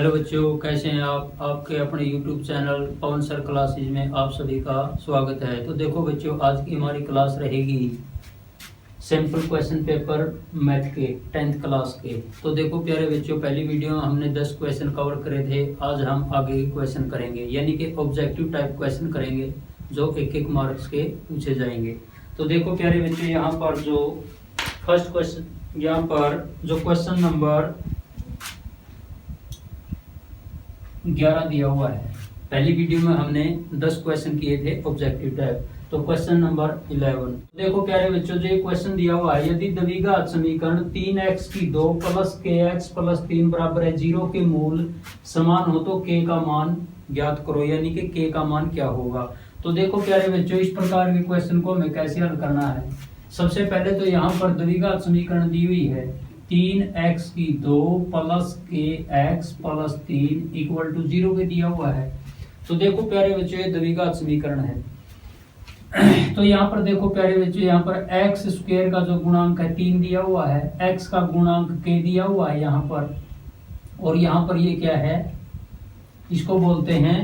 Hello बच्चों, कैसे हैं आप? आपके अपने YouTube चैनल पवन सर क्लासेज में आप सभी का स्वागत है। तो देखो बच्चों, आज की हमारी क्लास रहेगी सिंपल क्वेश्चन पेपर मैथ के 10th क्लास के। तो देखो प्यारे बच्चों, पहली वीडियो में हमने 10 क्वेश्चन कवर करे थे। आज हम आगे के क्वेश्चन करेंगे, यानी कि ऑब्जेक्टिव टाइप क्वेश्चन करेंगे जो एक मार्क्स के पूछे जाएंगे। तो देखो प्यारे बच्चों, यहाँ पर जो फर्स्ट क्वेश्चन, यहाँ पर जो क्वेश्चन नंबर 11 दिया हुआ है। पहली वीडियो में हमने 10 क्वेश्चन किए थे ऑब्जेक्टिव टाइप। तो क्वेश्चन नंबर 11 देखो प्यारे बच्चों, जो ये क्वेश्चन दिया हुआ है, यदि द्विघात समीकरण 3x² प्लस kx प्लस 3 बराबर है 0 के मूल समान हो तो k का मान ज्ञात करो, यानी कि k का मान क्या होगा। तो देखो प्यारे बच्चों, इस प्रकार के क्वेश्चन को हमें कैसे हल करना है। सबसे पहले तो यहाँ पर द्विघात समीकरण दी हुई है 3x² plus kx plus 3 equal to 0 के दिया हुआ है। तो देखो प्यारे बच्चों, ये द्विघात समीकरण है। तो यहाँ पर देखो प्यारे बच्चों, यहाँ पर x² का जो गुणांक है 3 दिया हुआ है, x का गुणांक k दिया हुआ है यहाँ पर, और यहाँ पर ये क्या है, इसको बोलते हैं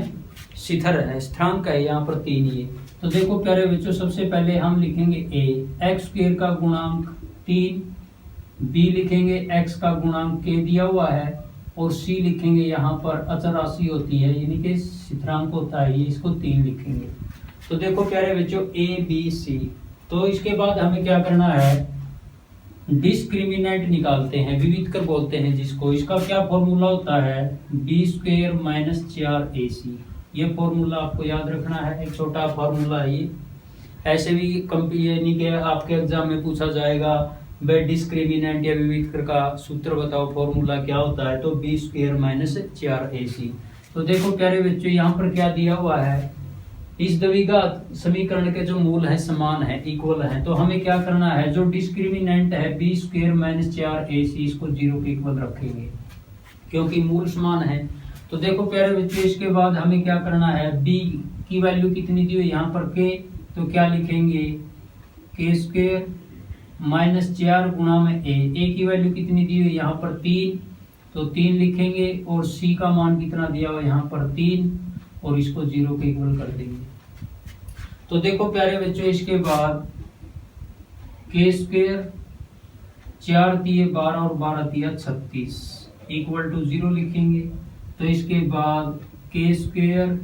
शिखर है, स्थिरांक है यहाँ पर 3 ये। तो देखो प्यारे बच्चों, सबसे पहले हम लिखेंगे a, x² का गुणांक 3, b लिखेंगे x का गुणांक k दिया हुआ है, और c लिखेंगे यहाँ पर अचर राशि होती है, यानी कि स्थिरांक होता है ये, इसको 3 लिखेंगे। तो देखो प्यारे बच्चों, a b c। तो इसके बाद हमें क्या करना है, डिस्क्रिमिनेंट निकालते हैं, विविधकर बोलते हैं जिसको। इसका क्या फॉर्मूला होता है, b² माइनस 4ac। ये फॉर्मूला आपको याद रखना है, एक छोटा फॉर्मूला है ये। ऐसे भी यानी कि आपके एग्जाम में पूछा जाएगा, भाई डिस्क्रिमिनेंट या विविधकर का सूत्र बताओ, फॉर्मूला क्या होता है। तो b² माइनस 4ac। तो देखो प्यारे बच्चों, यहाँ पर क्या दिया हुआ है, इस द्विघात समीकरण के जो मूल है समान है, इक्वल है। तो हमें क्या करना है, जो डिस्क्रिमिनेंट है b² माइनस 4ac, इसको 0 के इक्वल रखेंगे क्योंकि मूल समान है। तो देखो प्यारे बच्चों, इसके बाद हमें क्या करना है, b की वैल्यू कितनी दी हुई यहाँ पर k, तो क्या लिखेंगे k² माइनस 4 गुणा में a की वैल्यू कितनी दी हुई यहाँ पर 3, तो 3 लिखेंगे, और c का मान कितना दिया हुआ यहाँ पर 3, और इसको 0 के इक्वल कर देंगे। तो देखो प्यारे बच्चों, इसके बाद k² 4 दिए 12 और 12 दिया 36 इक्वल टू 0 लिखेंगे। तो इसके बाद k²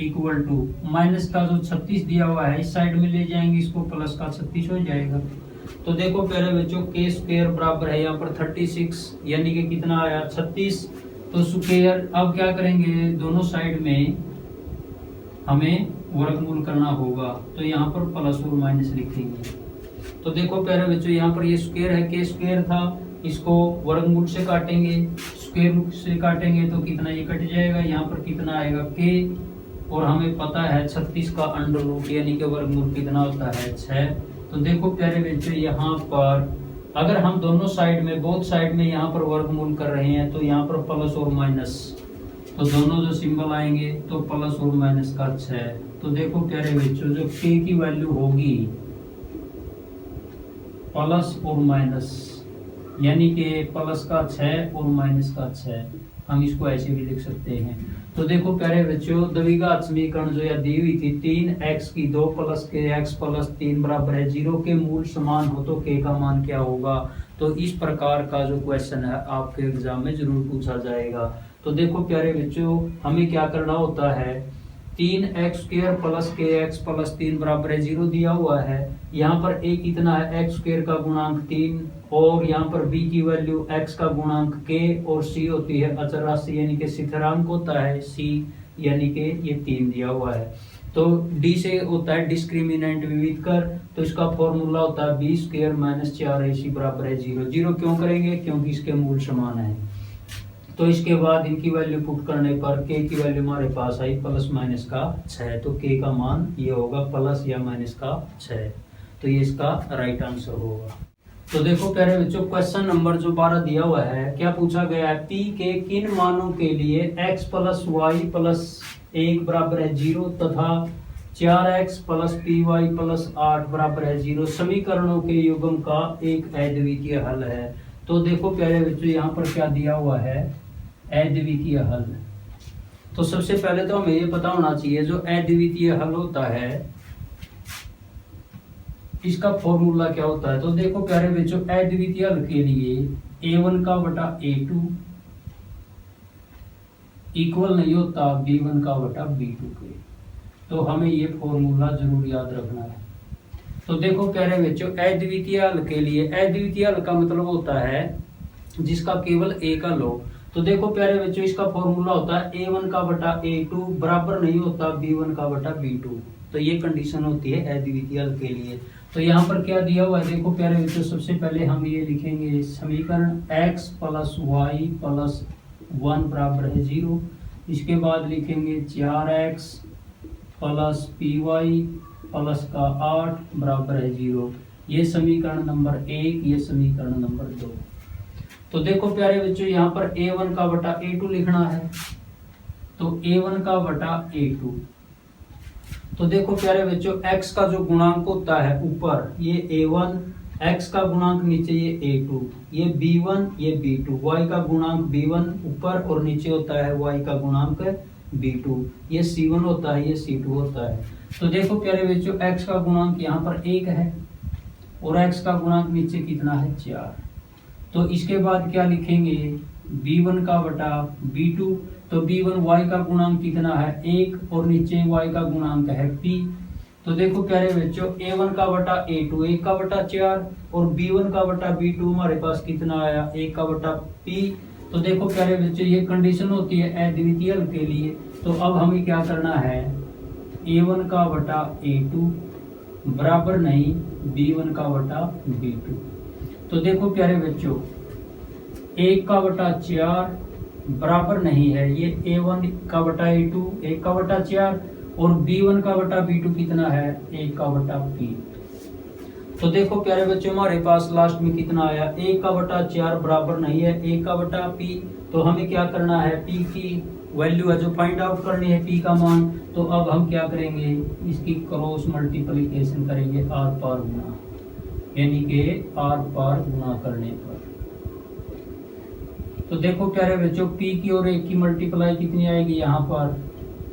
इक्वल टू माइनस का जो 36 दिया हुआ है इस साइड में ले जाएंगे, इसको प्लस का 36 हो जाएगा। तो देखो प्यारे बच्चों, k² बराबर है यहाँ पर 36, यानी कि कितना आया 36। तो स्क्वायर, अब क्या करेंगे, दोनों साइड में हमें वर्गमूल करना होगा, तो यहाँ पर प्लस और माइनस लिखेंगे। तो देखो प्यारे बच्चों, यहाँ पर ये स्क्वायर है, k² था, इसको वर्गमूल से काटेंगे, स्क्वायर रूट से काटेंगे तो कितना, ये कट जाएगा, यहाँ पर कितना आएगा k, और हमें पता है 36 का अंडर रूट यानी कि वर्गमूल कितना होता है 6। तो देखो प्यारे बच्चों, यहाँ पर अगर हम दोनों साइड में, बोथ साइड में यहाँ पर वर्गमूल कर रहे हैं, तो यहाँ पर प्लस और माइनस, तो दोनों जो सिंबल आएंगे तो प्लस और माइनस का 6। तो देखो प्यारे बच्चों, जो k की वैल्यू होगी प्लस और माइनस, यानी कि प्लस का 6 और माइनस का 6, हम इसको ऐसे भी लिख सकते हैं। तो देखो प्यारे बच्चों, द्विघात समीकरण जो यह दी हुई थी 3x² प्लस kx प्लस 3 बराबर है 0 के मूल समान हो तो k का मान क्या होगा। तो इस प्रकार का जो क्वेश्चन है आपके एग्जाम में जरूर पूछा जाएगा। तो देखो प्यारे बच्चों, हमें क्या करना होता है, 3x² प्लस kx प्लस 3 बराबर है 0 दिया हुआ है, यहाँ पर a कितना है, x² का गुणांक 3, और यहाँ पर b की वैल्यू x का गुणांक k, और c होती है अचर राशि यानी कि स्थिरांक होता है c, यानी कि ये 3 दिया हुआ है। तो d से होता है डिस्क्रिमिनेंट विविधकर, तो इसका फॉर्मूला होता है b² माइनस 4ac बराबर है 0। 0 क्यों करेंगे, क्योंकि इसके मूल समान है। तो इसके बाद इनकी वैल्यू पुट करने पर k की वैल्यू हमारे पास आई प्लस माइनस का 6, तो k का मान ये होगा प्लस या माइनस का 6। तो ये इसका राइट आंसर होगा। तो देखो प्यारे बच्चों, क्वेश्चन नंबर जो 12 दिया हुआ है, क्या पूछा गया है, p के किन मानों के लिए x प्लस वाई प्लस 1 बराबर है 0 तथा 4x प्लस py प्लस 8 बराबर है 0 समीकरणों के युग्म का एक अद्वितीय हल है। तो देखो प्यारे बच्चों, यहाँ पर क्या दिया हुआ है, अद्वितीय हल। तो सबसे पहले तो हमें ये पता होना चाहिए जो अद्वितीय हल होता है इसका फॉर्मूला क्या होता है। तो देखो प्यारे बच्चों, अद्वितीय हल के लिए a1 का बटा a2 इक्वल नहीं होता b1 का बटा b2 के। तो हमें ये फॉर्मूला जरूर याद रखना है। तो देखो प्यारे बच्चों, अद्वितीय हल के लिए, अद्वितीय हल का मतलब होता है जिसका केवल एक हल हो। तो देखो प्यारे बच्चों, इसका फॉर्मूला होता है a1 का बटा a2 बराबर नहीं होता b1 का बटा b2। तो ये कंडीशन होती है अद्वितीय हल के लिए। तो यहाँ पर क्या दिया हुआ है, देखो प्यारे बच्चों, सबसे पहले हम ये लिखेंगे समीकरण x प्लस वाई प्लस 1 बराबर है 0। इसके बाद लिखेंगे 4x plus P Y plus का 8 बराबर है 0। ये समीकरण नंबर 1, ये समीकरण नंबर 2। तो देखो प्यारे बच्चों, यहाँ पर a1 का बटा a2 लिखना है। तो a1 का बटा a2। तो देखो प्यारे बच्चों, x का जो गुणांक होता है ऊपर ये a1, x का गुणांक नीचे ये a2, ये b1 ये b2, y का गुणांक b1 ऊपर और नीचे होता है y का गुणांक b2, ये c1 होता है, ये c2 होता है। तो देखो प्यारे बच्चों, x का गुणांक यहाँ पर 1 है और x का गुणांक नीचे कितना है 4। तो इसके बाद क्या लिखेंगे b1 का बटा b2। तो b1 y का गुणांक कितना है 1 और नीचे y का गुणांक है p। तो देखो प्यारे बच्चों, a1 का बटा a2 1 का बटा 4 और b1 का बटा b2 हमारे पास कितना आया 1 का बटा p। तो देखो प्यारे बच्चों, ये कंडीशन होती है अद्वितीय हल के लिए। तो अब हमें क्या करना है, a1 का बटा a2 बराबर नहीं b1 का बटा b2। तो देखो प्यारे बच्चों, 1 का बटा 4 बराबर नहीं है ये a1 का बटा a2 1 का बटा 4 और b1 का बटा b2 कितना है 1 का बटा p। तो देखो प्यारे बच्चों, हमारे पास लास्ट में कितना आया 1 का बटा 4 बराबर नहीं है 1 का बटा p। तो हमें क्या करना है, p की वैल्यू है जो फाइंड आउट करनी है p का मान। तो अब हम क्या करेंगे, इसकी क्रॉस मल्टीप्लिकेशन करेंगे आर पार गुना, यानी कि आर पार गुना करने पर। तो देखो प्यारे बच्चों, p की और 1 की मल्टीप्लाई कितनी आएगी, यहाँ पर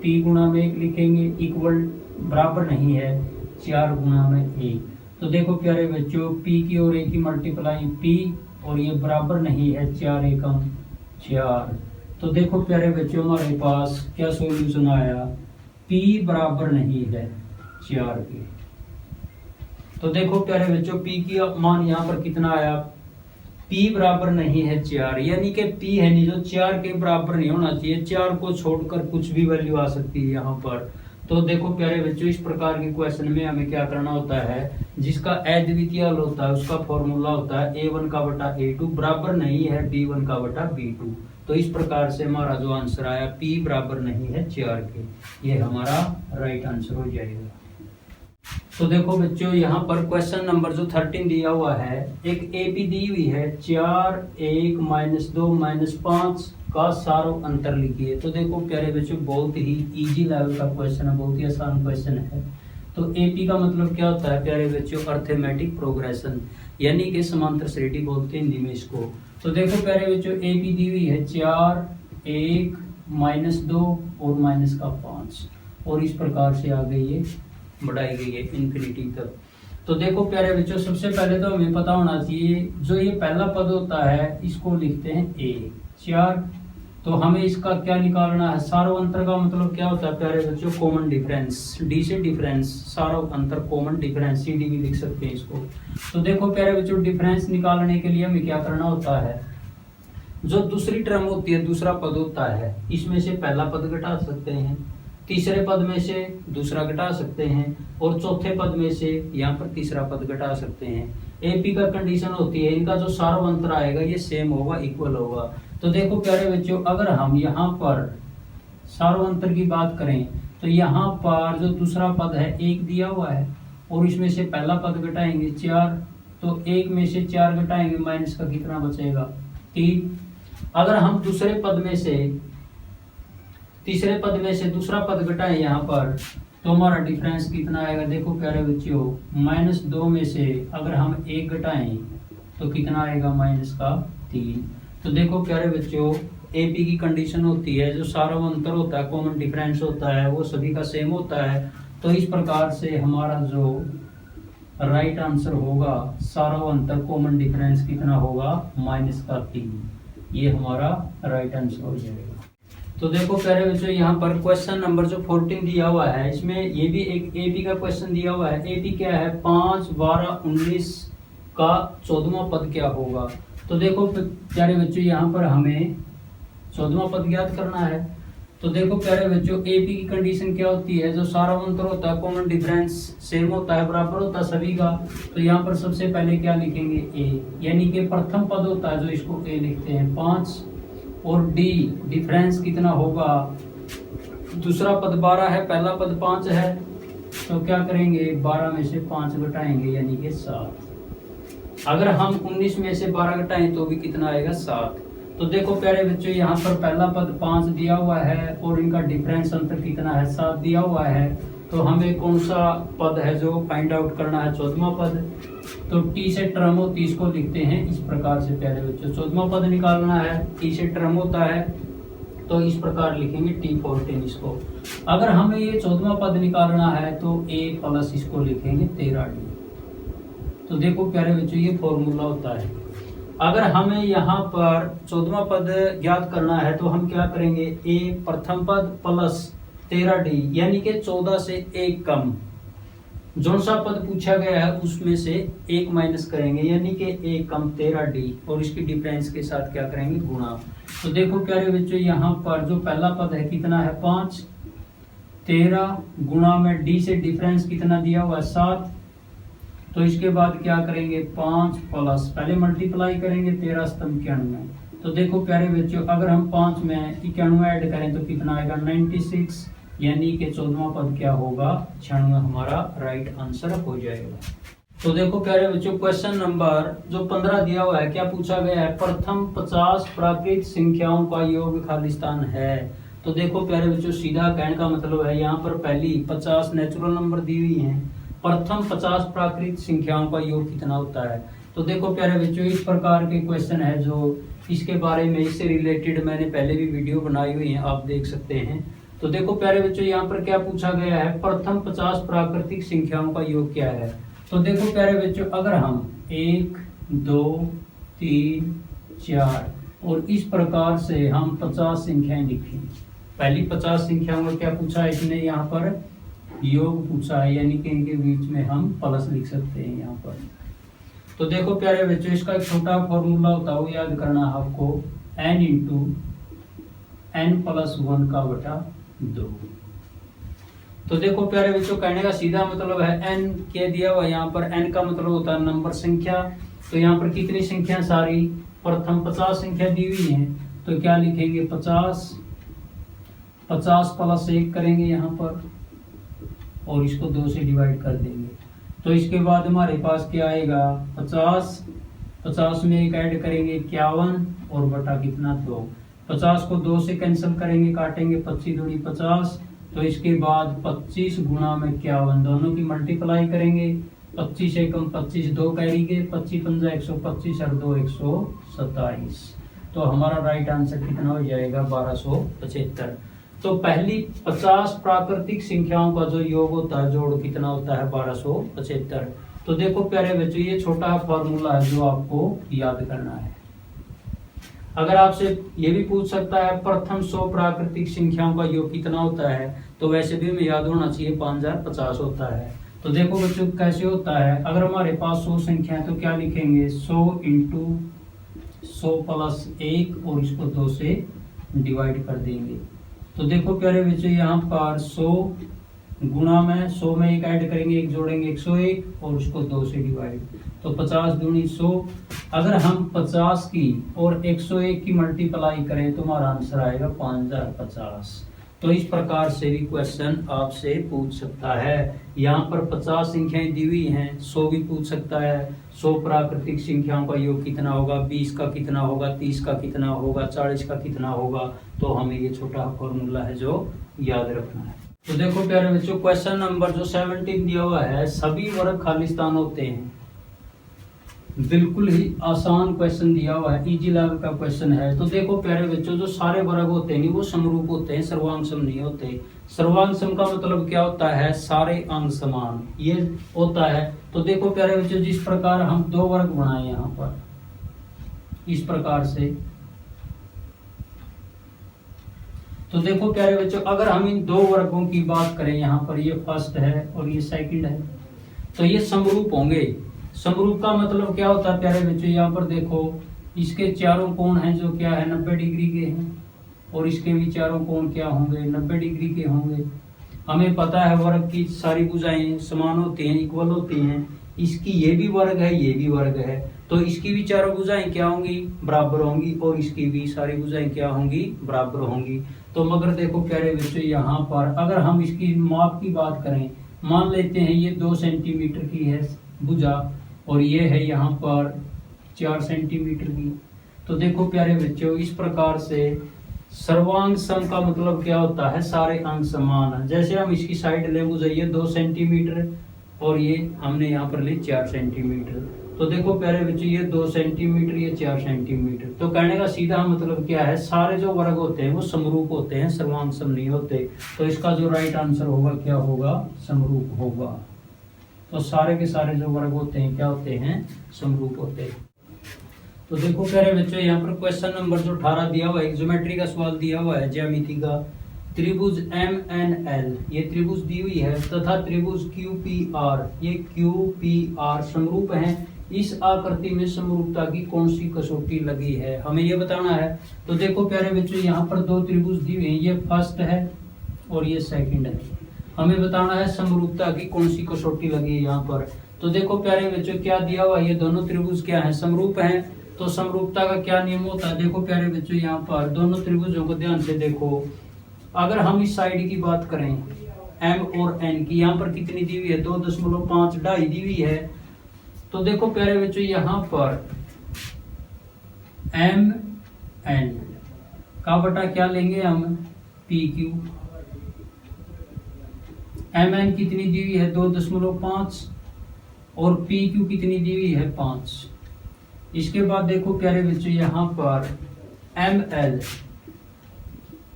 p गुना में 1 लिखेंगे इक्वल बराबर नहीं है 4 गुना में 1। तो देखो प्यारे बच्चों, p की और 1 की मल्टीप्लाई p और ये बराबर नहीं है 4 एकम 4। तो देखो प्यारे बच्चों, हमारे पास क्या सॉल्यूशन आया, p बराबर नहीं है 4 के। तो देखो प्यारे बच्चों, p की मान यहाँ पर कितना आया, p बराबर नहीं है 4, यानी कि p है नहीं जो 4 के बराबर नहीं होना चाहिए। 4 को छोड़कर कुछ भी वैल्यू आ सकती है यहाँ पर। तो देखो प्यारे बच्चों, इस प्रकार के क्वेश्चन में हमें क्या करना होता है, जिसका अद्वितीय हल होता है उसका फॉर्मूला होता है a1 का बटा a2 बराबर नहीं है b1 का बटा b2। तो इस प्रकार से हमारा जो आंसर आया p बराबर नहीं है 4 के, ये हमारा राइट आंसर हो जाएगा। तो देखो बच्चों, यहाँ पर क्वेश्चन नंबर जो 13 दिया हुआ है, एक एपी दी हुई है 4 1 -2 -5 का सारो अंतर लिखिए। तो देखो प्यारे बच्चों, बहुत ही इजी लेवल का क्वेश्चन है, बहुत ही आसान क्वेश्चन है। तो एपी का मतलब क्या होता है प्यारे बच्चों, अर्थमेटिक प्रोग्रेशन, यानी कि समांतर श्रेणी बोलते हैं हिंदी में इसको। तो देखो प्यारे बच्चों, एपी दी हुई है 4 1 -2 और -5 और इस प्रकार से आगे ये बढ़ाई गई है इन्फिनिटी तक। तो देखो प्यारे बच्चों, सबसे पहले तो हमें पता होना चाहिए जो ये पहला पद होता है इसको लिखते हैं a 4। तो हमें इसका क्या निकालना है, सारो अंतर का मतलब क्या होता है प्यारे बच्चों, कॉमन डिफरेंस, डी से डिफरेंस, सारो अंतर कॉमन डिफरेंस, सी डी भी लिख सकते हैं इसको। तो देखो प्यारे बच्चों, डिफरेंस निकालने के लिए हमें क्या करना होता है, जो दूसरी टर्म होती है, दूसरा पद होता है, इसमें से पहला पद घटा सकते हैं, तीसरे पद में से दूसरा घटा सकते हैं और चौथे पद में से यहाँ पर तीसरा पद घटा सकते हैं। एपी का कंडीशन होती है इनका जो सारो अंतर आएगा ये सेम होगा, इक्वल होगा। तो देखो प्यारे बच्चों, अगर हम यहाँ पर सारो अंतर की बात करें तो यहाँ पर जो दूसरा पद है 1 दिया हुआ है और इसमें से पहला पद घटाएंगे 4, तो 1 में से 4 घटाएंगे, माइनस का कितना बचेगा 3। अगर हम दूसरे पद में से तीसरे पद में से दूसरा पद घटाएं यहाँ पर, तो हमारा डिफरेंस कितना आएगा, देखो प्यारे बच्चों, -2 में से अगर हम 1 घटाएं तो कितना आएगा, -3। तो देखो प्यारे बच्चों, एपी की कंडीशन होती है, जो सारा अंतर होता है, कॉमन डिफरेंस होता है, वो सभी का सेम होता है। तो इस प्रकार से हमारा जो राइट आंसर होगा, सारा अंतर कॉमन डिफरेंस कितना होगा, -3। ये हमारा राइट आंसर हो जाएगा। तो देखो प्यारे बच्चों, यहाँ पर क्वेश्चन नंबर जो 14 दिया हुआ है, इसमें ये भी एक एपी का क्वेश्चन दिया हुआ है। एपी क्या है, 5, 12, 19 का 14वां पद क्या होगा। तो देखो प्यारे बच्चों, यहाँ पर हमें 14वां पद ज्ञात करना है। तो देखो प्यारे बच्चों, एपी की कंडीशन क्या होती है, जो सारा अंतर होता है, कॉमन डिफरेंस सेम होता है, बराबर होता है सभी का। तो यहाँ पर सबसे पहले क्या लिखेंगे, ए, यानी कि प्रथम पद होता है जो इसको ए लिखते हैं 5, और डी डिफरेंस कितना होगा, दूसरा पद 12 है, पहला पद 5 है, तो क्या करेंगे 12 में से 5 घटाएंगे यानी कि 7। अगर हम 19 में से 12 घटाएं तो भी कितना आएगा, 7। तो देखो प्यारे बच्चों, यहाँ पर पहला पद 5 दिया हुआ है और इनका डिफरेंस अंतर कितना है, 7 दिया हुआ है। तो हमें कौन सा पद है जो फाइंड आउट करना है, 14वां पद। तो टी से टर्म होती इसको लिखते हैं इस प्रकार से प्यारे बच्चों, 14वां पद निकालना है, टी से टर्म होता है तो इस प्रकार लिखेंगे T14 इसको। अगर हमें ये 14वां पद निकालना है तो A प्लस इसको लिखेंगे 13D। तो देखो प्यारे बच्चों, ये फॉर्मूला होता है। अगर हमें यहाँ पर 14वां पद ज्ञात करना है तो हम क्या करेंगे, A प्रथम पद प्लस 13D, यानी कि 14 से 1 कम जो सा पद पूछा गया है उसमें से 1 माइनस करेंगे, यानी कि 1 कम 13D, और इसकी डिफरेंस के साथ क्या करेंगे, गुणा। तो देखो प्यारे बच्चों, यहाँ पर जो पहला पद है कितना है, 5, 13 गुणा में डी से डिफरेंस कितना दिया हुआ है, 7। तो इसके बाद क्या करेंगे, 5 प्लस, पहले मल्टीप्लाई करेंगे 13 स्तंभ 91। तो देखो प्यारे बच्चों, अगर हम 5 में 91 ऐड करें तो कितना आएगा, 96, यानी कि 14वां पद क्या होगा, 96 हमारा राइट आंसर हो जाएगा। तो देखो प्यारे बच्चों, क्वेश्चन नंबर जो 15 दिया हुआ है, क्या पूछा गया है, प्रथम 50 प्राकृत संख्याओं का योग खालिस्तान है। तो देखो प्यारे बच्चों, सीधा कहने का मतलब है, यहाँ पर पहली 50 नेचुरल नंबर दी हुई है, प्रथम 50 प्राकृत संख्याओं का योग कितना होता है। तो देखो प्यारे बच्चों, इस प्रकार के क्वेश्चन है जो इसके बारे में, इससे रिलेटेड मैंने पहले भी वीडियो बनाई हुई है, आप देख सकते हैं। तो देखो प्यारे बच्चों, यहाँ पर क्या पूछा गया है, प्रथम 50 प्राकृतिक संख्याओं का योग क्या है। तो देखो प्यारे बच्चों, अगर हम 1, 2, 3, 4 और इस प्रकार से हम 50 संख्याएं लिखें, पहली 50 संख्याओं का क्या पूछा है, इसने यहाँ पर योग पूछा है, यानी कि इनके बीच में हम प्लस लिख सकते हैं यहाँ पर। तो देखो प्यारे बच्चों, इसका एक छोटा फॉर्मूला होता है, वो याद करना है आपको, n इंटू n प्लस 1 का बटा 2। तो देखो प्यारे बच्चों, कहने का सीधा मतलब है, n क्या दिया हुआ है, यहाँ पर n का मतलब होता है नंबर संख्या। तो यहाँ पर कितनी संख्या, सारी प्रथम 50 संख्या दी हुई है, तो क्या लिखेंगे, 50 प्लस 1 करेंगे यहाँ पर, और इसको 2 से डिवाइड कर देंगे। तो इसके बाद हमारे पास क्या आएगा, 50 में 1 ऐड करेंगे 51, और बटा कितना 2। 50 को 2 से कैंसिल करेंगे, काटेंगे 25 दूनी 50। तो इसके बाद 25 गुणा में 51, दोनों की मल्टीप्लाई करेंगे, 25 एकम 25, 2 कैरी के, 25 पंजा 125 और 2 127। तो हमारा राइट आंसर कितना हो जाएगा, 1275। तो पहली 50 प्राकृतिक संख्याओं का जो योग होता है, जोड़ कितना होता है, 1275। तो देखो प्यारे बच्चों, ये छोटा फॉर्मूला है जो आपको याद करना है। अगर आपसे ये भी पूछ सकता है, प्रथम 100 प्राकृतिक संख्याओं का योग कितना होता है, तो वैसे भी हमें याद होना चाहिए 5050 होता है। तो देखो बच्चों, कैसे होता है, अगर हमारे पास 100 संख्या है तो क्या लिखेंगे, 100 इंटू 100 प्लस 1, और इसको 2 से डिवाइड कर देंगे। तो देखो प्यारे बच्चों, यहाँ पर 100 गुणा में 100 में 1 ऐड करेंगे, 1 जोड़ेंगे 101, और उसको 2 से डिवाइड। तो 50 दूनी 100। अगर हम 50 की और 101 की मल्टीप्लाई करें तो हमारा आंसर आएगा 5050। तो इस प्रकार से भी क्वेश्चन आपसे पूछ सकता है। यहाँ पर 50 संख्याएं दी हुई हैं, 100 भी पूछ सकता है, 100 प्राकृतिक संख्याओं का योग कितना होगा, 20 का कितना होगा, 30 का कितना होगा, 40 का कितना होगा। तो हमें ये छोटा फॉर्मूला है जो याद रखना है। तो देखो प्यारे बच्चों, क्वेश्चन नंबर जो 17 दिया हुआ है, सभी वर्ग खालिस्तान होते हैं। बिल्कुल ही आसान क्वेश्चन दिया हुआ है, इजी लेवल का क्वेश्चन है। तो देखो प्यारे बच्चों, जो सारे वर्ग होते हैं वो समरूप होते हैं, सर्वांग सम नहीं होते। सर्वांग सम का मतलब क्या होता है? सारे अंग समान, ये होता है। तो देखो प्यारे बच्चों, जिस प्रकार हम दो वर्ग बनाए यहाँ पर इस प्रकार से, तो देखो प्यारे बच्चों, अगर हम इन दो वर्गों की बात करें, यहाँ पर ये फर्स्ट है और ये सेकंड है, तो ये समरूप होंगे। समरूप का मतलब क्या होता है प्यारे बच्चों? यहाँ पर देखो, इसके चारों कोण हैं जो क्या है 90 डिग्री के हैं, और इसके भी चारों कोण क्या होंगे 90 डिग्री के होंगे। हमें पता है वर्ग की सारी भुजाएं समान होती हैं, इक्वल होती हैं। इसकी ये भी वर्ग है, ये भी वर्ग है, तो इसकी भी चारों भुजाएं क्या होंगी? बराबर होंगी, और इसकी भी सारी भुजाएं क्या होंगी? बराबर होंगी। तो मगर देखो प्यारे बच्चों, यहाँ पर अगर हम इसकी माप की बात करें, मान लेते हैं ये 2 सेंटीमीटर की है भुजा, और ये है यहाँ पर 4 सेंटीमीटर की। तो देखो प्यारे बच्चों, इस प्रकार से सर्वांग सम का मतलब क्या होता है? सारे अंग समान है। जैसे हम इसकी साइड ले बुझाइए 2 सेंटीमीटर, और ये हमने यहाँ पर ली 4 सेंटीमीटर। तो देखो प्यारे बच्चों, ये 2 सेंटीमीटर, ये 4 सेंटीमीटर। तो कहने का सीधा मतलब क्या है? सारे जो वर्ग होते हैं वो समरूप होते हैं, सर्वांग सम नहीं होते। तो इसका जो राइट आंसर होगा क्या होगा? समरूप होगा। तो सारे के सारे जो वर्ग होते हैं क्या होते हैं? समरूप होते हैं। तो देखो प्यारे बच्चों, यहाँ पर क्वेश्चन नंबर जो 18 दिया हुआ है, एक ज्योमेट्री का सवाल दिया हुआ है, ज्यामिति का। त्रिभुज MNL ये त्रिभुज दी हुई है, तथा त्रिभुज QPR ये QPR समरूप हैं। इस आकृति में समरूपता की कौन सी कसौटी लगी है? हमें ये बताना है। तो देखो प्यारे बच्चों, यहाँ पर दो त्रिभुज दी हुई हैं, ये फर्स्ट है और ये सेकंड है। हमें बताना है समरूपता की कौन सी कसौटी लगी है यहाँ पर। तो देखो प्यारे बच्चों, क्या दिया हुआ है? ये दोनों त्रिभुज क्या है? समरूप हैं। तो समरूपता का क्या नियम होता है? देखो प्यारे बच्चों, यहाँ पर दोनों त्रिभुजों को ध्यान से देखो। अगर हम इस साइड की बात करें M और N की, यहाँ पर कितनी दी हुई है? 2.5 ढाई दी हुई है। तो देखो प्यारे बच्चों, यहाँ पर MN का बटा क्या लेंगे हम? PQ। MN कितनी दी हुई है? 2.5, और PQ कितनी दी हुई है? 5। इसके बाद देखो प्यारे बच्चों, यहाँ पर ML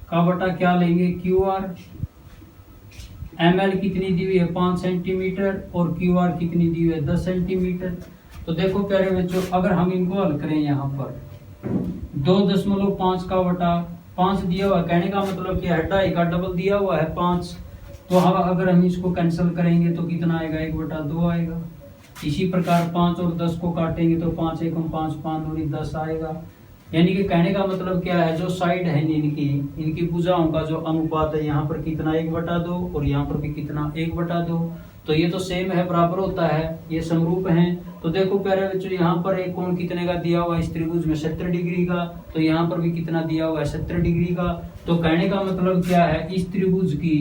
का बटा क्या लेंगे? QR। ML कितनी दी हुई है? 5 सेंटीमीटर, और QR कितनी दी हुई है? 10 सेंटीमीटर। तो देखो प्यारे बच्चों, अगर हम इनको हल करें, यहाँ पर 2.5 का बटा 5 दिया हुआ है, कहने का मतलब क्या है? ढाई का डबल दिया हुआ है 5। तो अगर हम इसको कैंसिल करेंगे तो कितना आएगा? 1/2 आएगा। इसी प्रकार 5 और 10 को काटेंगे तो 5 एकम 5, 5 दूनी 10 आएगा। यानी कि कहने का मतलब क्या है? जो साइड है इनकी भुजाओं का जो अनुपात है, यहाँ पर कितना? 1/2, और यहाँ पर भी कितना? 1/2। तो ये तो सेम है, बराबर होता है, ये समरूप हैं। तो देखो प्यारे बच्चों, यहाँ पर एक कोण कितने का दिया हुआ है? इस त्रिभुज में 70 डिग्री का। तो यहाँ पर भी कितना दिया हुआ है? 70 डिग्री का। तो कहने का मतलब क्या है? इस त्रिभुज की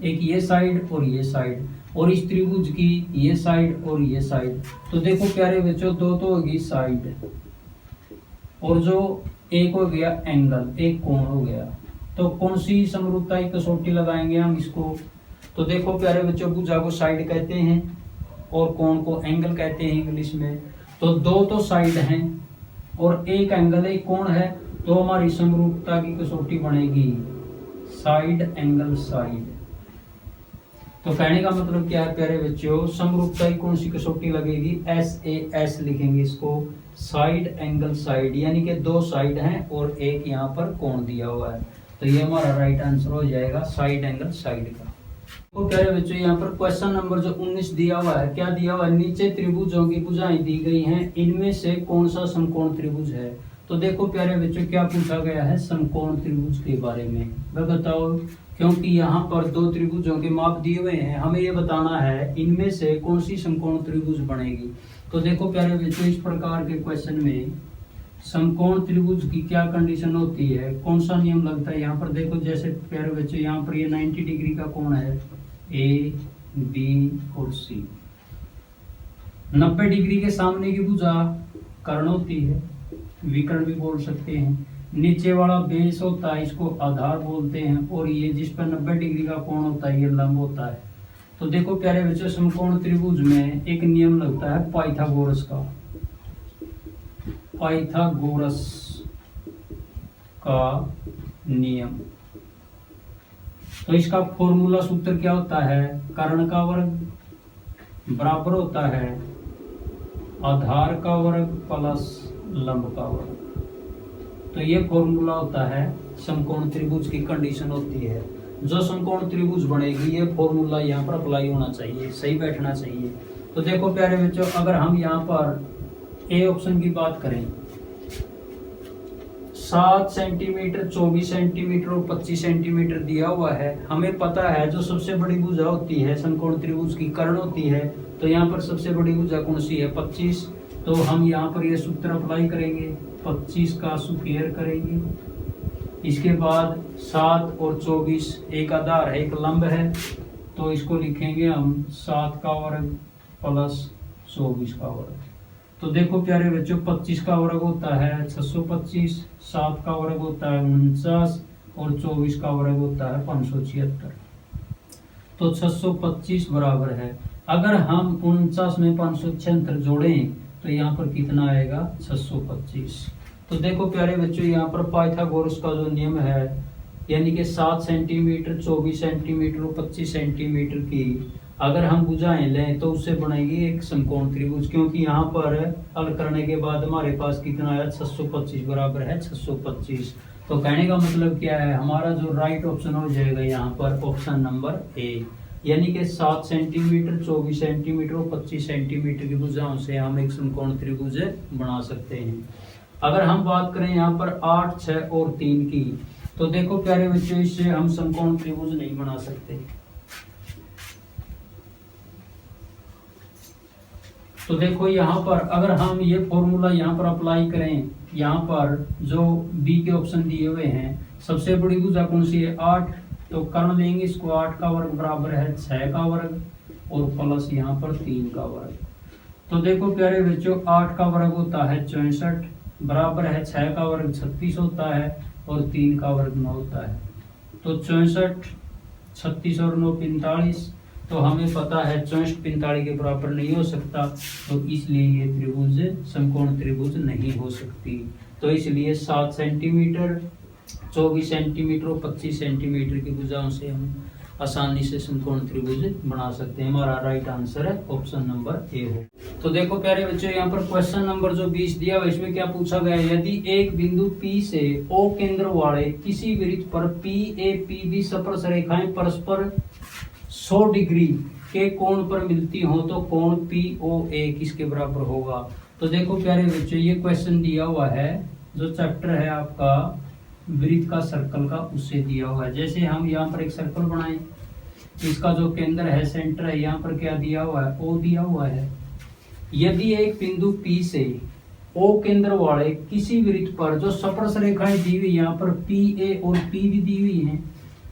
एक ये साइड और ये साइड, और इस त्रिभुज की ये साइड और ये साइड। तो देखो प्यारे बच्चों, दो तो होगी साइड, और जो एक हो गया एंगल, एक कोण हो गया। तो कौन सी समरूपता की कसौटी लगाएंगे हम इसको? तो देखो प्यारे बच्चों, भुजा को साइड कहते हैं और कोण को एंगल कहते हैं इंग्लिश में। तो दो तो साइड हैं और एक एंगल, एक कोण है, तो हमारी समरूपता की कसौटी बनेगी साइड एंगल साइड। तो कहने का मतलब क्या है प्यारे बच्चों? समरूपता की कौन सी कसौटी लगेगी? SAS लिखेंगे इसको, साइड एंगल साइड, यानी कि दो साइड हैं और एक यहाँ पर कोण दिया हुआ है। तो ये हमारा राइट आंसर हो जाएगा साइड एंगल साइड का। तो प्यारे बच्चों, यहाँ पर क्वेश्चन नंबर जो 19 दिया हुआ है, क्या दिया हुआ है? नीचे त्रिभुजों की भुजाएं दी गई हैं, इनमें से कौन सा समकोण त्रिभुज है? तो देखो प्यारे बच्चों, क्या पूछा गया है? समकोण त्रिभुज के बारे में। वह बताओ, क्योंकि यहाँ पर दो त्रिभुजों के माप दिए हुए हैं, हमें ये बताना है इनमें से कौन सी समकोण त्रिभुज बनेगी। तो देखो प्यारे बच्चों, इस प्रकार के क्वेश्चन में समकोण त्रिभुज की क्या कंडीशन होती है, कौन सा नियम लगता है? यहाँ पर देखो, जैसे प्यारे बच्चों, यहाँ पर ये 90 डिग्री का कोण है, A, B और C। 90 डिग्री के सामने की भुजा कर्ण होती है, विकर्ण भी बोल सकते हैं। नीचे वाला बेस होता है, इसको आधार बोलते हैं, और ये जिस पर 90 डिग्री का कोण होता है ये लंब होता है। तो देखो प्यारे बच्चों, समकोण त्रिभुज में एक नियम लगता है पाइथागोरस का। पाइथागोरस का नियम, तो इसका फॉर्मूला सूत्र क्या होता है? कर्ण का वर्ग बराबर होता है आधार का वर्ग प्लस लंब का वर्ग। तो ये फॉर्मूला होता है समकोण त्रिभुज की कंडीशन होती है। जो समकोण त्रिभुज बनेगी ये फॉर्मूला यहाँ पर अप्लाई होना चाहिए, सही बैठना चाहिए। तो देखो प्यारे बच्चों, अगर हम यहाँ पर ए ऑप्शन की बात करें, 7 सेंटीमीटर, 24 सेंटीमीटर और 25 सेंटीमीटर दिया हुआ है। हमें पता है जो सबसे बड़ी भुजा होती है समकोण त्रिभुज की कर्ण होती है, तो यहाँ पर सबसे बड़ी भुजा कौन सी है? 25। तो हम यहाँ पर ये सूत्र अप्लाई करेंगे, 25 का स्क्वायर करेंगे। इसके बाद 7 और 24 एक आधार है एक लंब है, तो इसको लिखेंगे हम 7 का वर्ग प्लस 24 का वर्ग। तो देखो प्यारे बच्चों, 25 का वर्ग होता है 625, 7 का वर्ग होता है 49 और 24 का वर्ग होता है 576। तो 625 बराबर है, अगर हम 49 में 576 जोड़ें तो यहाँ पर कितना आएगा? 625। तो देखो प्यारे बच्चों, यहाँ पर पाइथागोरस का जो नियम है, यानी कि 7 सेंटीमीटर, 24 सेंटीमीटर और 25 सेंटीमीटर की अगर हम भुजाएं लें तो उससे बनेगी एक समकोण त्रिभुज। क्योंकि यहाँ पर हल करने के बाद हमारे पास कितना आया? 625 बराबर है 625। तो कहने का मतलब क्या है? हमारा जो राइट ऑप्शन हो जाएगा यहाँ पर ऑप्शन नंबर ए, यानी कि 7 सेंटीमीटर, 24 सेंटीमीटर और 25 सेंटीमीटर की भुजाओं से हम एक समकोण त्रिभुज बना सकते हैं। अगर हम बात करें यहाँ पर 8, 6 और 3 की, तो देखो प्यारे बच्चों, इससे हम समकोण त्रिभुज नहीं बना सकते। तो देखो यहाँ पर अगर हम ये फॉर्मूला यहाँ पर अप्लाई करें, यहाँ पर जो बी के ऑप्शन दिए हुए हैं, सबसे बड़ी भुजा कौन सी है? 8। तो कर्ण लेंगे इसको, 8 का वर्ग बराबर है 6 का वर्ग और प्लस यहाँ पर 3 का वर्ग। तो देखो प्यारे बच्चों, 8 का वर्ग होता है 64 बराबर है 6 का वर्ग 36 होता है और 3 का वर्ग 9 होता है। तो 64, 36 और 9 45। तो हमें पता है 64 45 के बराबर नहीं हो सकता, तो इसलिए ये त्रिभुज समकोण त्रिभुज नहीं हो सकती। तो इसलिए 7 सेंटीमीटर, 24 सेंटीमीटर और 25 सेंटीमीटर की भुजाओं से हम आसानी से समकोण त्रिभुज बना सकते हैं। हमारा राइट आंसर है ऑप्शन नंबर ए हो। तो देखो प्यारे बच्चों, यहाँ पर क्वेश्चन नंबर जो 20 दिया हुआ, इसमें क्या पूछा गया है? यदि एक बिंदु P से O केंद्र वाले किसी वृत्त पर PA PB स्पर्श रेखाएं परस्पर 100 डिग्री के कोण पर मिलती हो तो कोण POA किसके बराबर होगा? तो देखो प्यारे बच्चों, ये क्वेश्चन दिया हुआ है, जो चैप्टर है आपका वृत्त का सर्कल का, उससे दिया हुआ है। जैसे हम यहाँ पर एक सर्कल बनाएं, इसका जो केंद्र है, सेंटर है, यहाँ पर क्या दिया हुआ है? O दिया हुआ है। यदि एक बिंदु P से O केंद्र वाले किसी वृत्त पर जो स्पर्श रेखाएं दी हुई, यहाँ पर PA और PB दी हुई हैं,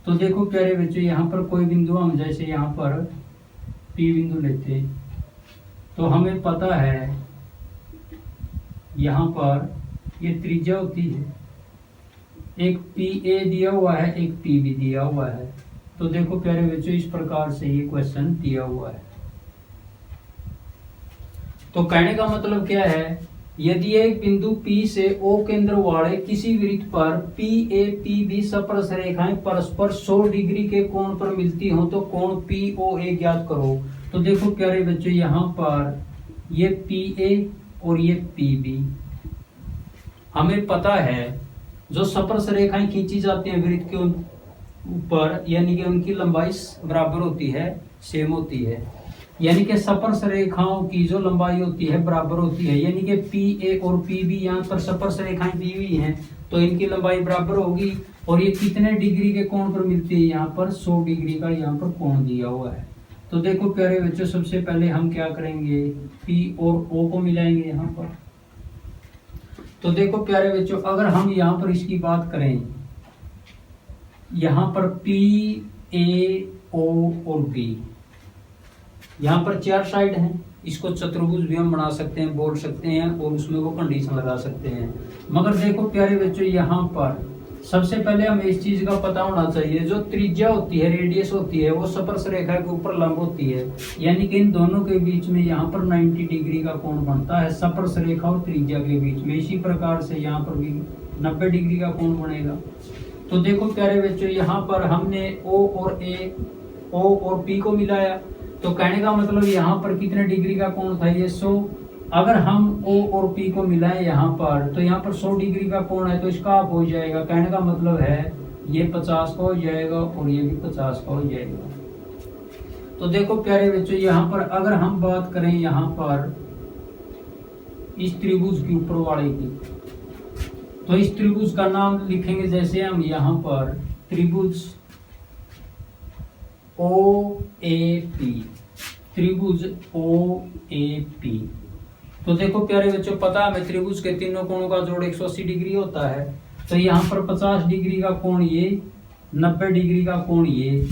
तो देखो प्यारे बच्चों, यहाँ पर कोई बिंदु हम जैसे यहाँ पर P बिंदु लेते, तो हमें पता है यहाँ पर ये त्रिज्या होती है, एक PA दिया हुआ है, एक PB दिया हुआ है। तो देखो प्यारे बच्चों, इस प्रकार से ये क्वेश्चन दिया हुआ है। तो कहने का मतलब क्या है? यदि एक बिंदु P से O केंद्र वाले किसी वृत्त पर PA PB स्पर्श रेखाएं परस्पर 100 डिग्री के कोण पर मिलती हो तो कोण POA ज्ञात करो। तो देखो प्यारे बच्चों, यहाँ पर ये PA और ये PB, हमें पता है जो स्पर्श रेखाएं खींची जाती हैं वृत्त के ऊपर, यानी कि उनकी लंबाई बराबर होती है, सेम होती है। यानी कि स्पर्श रेखाओं की जो लंबाई होती है बराबर होती है, यानी कि PA और PB यहाँ पर स्पर्श रेखाएं दी हुई हैं, तो इनकी लंबाई बराबर होगी। और ये कितने डिग्री के कोण पर मिलती है? यहाँ पर 100 डिग्री का यहाँ पर कोण दिया हुआ है। तो देखो प्यारे बच्चों, सबसे पहले हम क्या करेंगे? P और O को मिलाएंगे यहाँ पर। तो देखो प्यारे बच्चों, अगर हम यहाँ पर इसकी बात करें, यहाँ पर P, A, O और B, यहाँ पर 4 साइड हैं, इसको चतुर्भुज भी हम बना सकते हैं, बोल सकते हैं, और उसमें वो कंडीशन लगा सकते हैं। मगर देखो प्यारे बच्चों, यहाँ पर सबसे पहले हमें इस चीज का पता होना चाहिए, जो त्रिज्या होती है, रेडियस होती है, वो स्पर्श रेखा के ऊपर लंब होती है, यानी कि इन दोनों के बीच में यहाँ पर 90 डिग्री का कोण बनता है स्पर्श रेखा और त्रिज्या के बीच में। इसी प्रकार से यहाँ पर भी 90 डिग्री का कोण बनेगा। तो देखो प्यारे बच्चों, यहाँ पर हमने O और P को मिलाया, तो कहने का मतलब यहाँ पर कितने डिग्री का कोण था, ये 100। अगर हम O और P को मिलाएं यहाँ पर, तो यहाँ पर 100 डिग्री का कोण है, तो इसका आप हो जाएगा। कहने का मतलब है ये 50 का हो जाएगा और ये भी 50 का हो जाएगा। तो देखो प्यारे बच्चों, यहाँ पर अगर हम बात करें यहाँ पर इस त्रिभुज के ऊपर वाले की, तो इस त्रिभुज का नाम लिखेंगे जैसे हम यहाँ पर त्रिभुज OAP, त्रिभुज OAP। तो देखो प्यारे बच्चों, पता है हमें त्रिभुज के तीनों कोणों का जोड़ 180 डिग्री होता है। तो यहाँ पर 50 डिग्री का कोण ये, 90 डिग्री का कोण ये,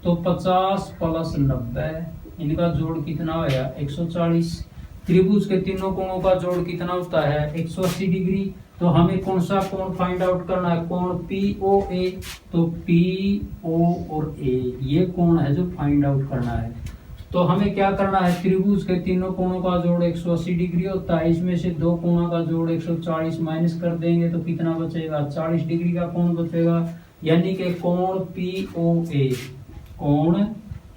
तो 50 प्लस 90 इनका जोड़ कितना होगा, 140। त्रिभुज के तीनों कोणों का जोड़ कितना होता है, 180 डिग्री। तो हमें कौन सा कोण फाइंड आउट करना है, कोण POA। तो PO और A ये कोण है जो फाइंड आउट करना है। तो हमें क्या करना है, त्रिभुज के तीनों कोणों का जोड़ 180 डिग्री होता है, इसमें से दो कोणों का जोड़ 140 माइनस कर देंगे तो कितना बचेगा, 40 डिग्री का कोण बचेगा, यानी कि कोण POA, कोण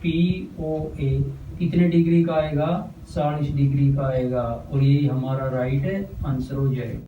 POA कितने डिग्री का आएगा, 40 डिग्री का आएगा। और ये हमारा राइट आंसर हो जाएगा।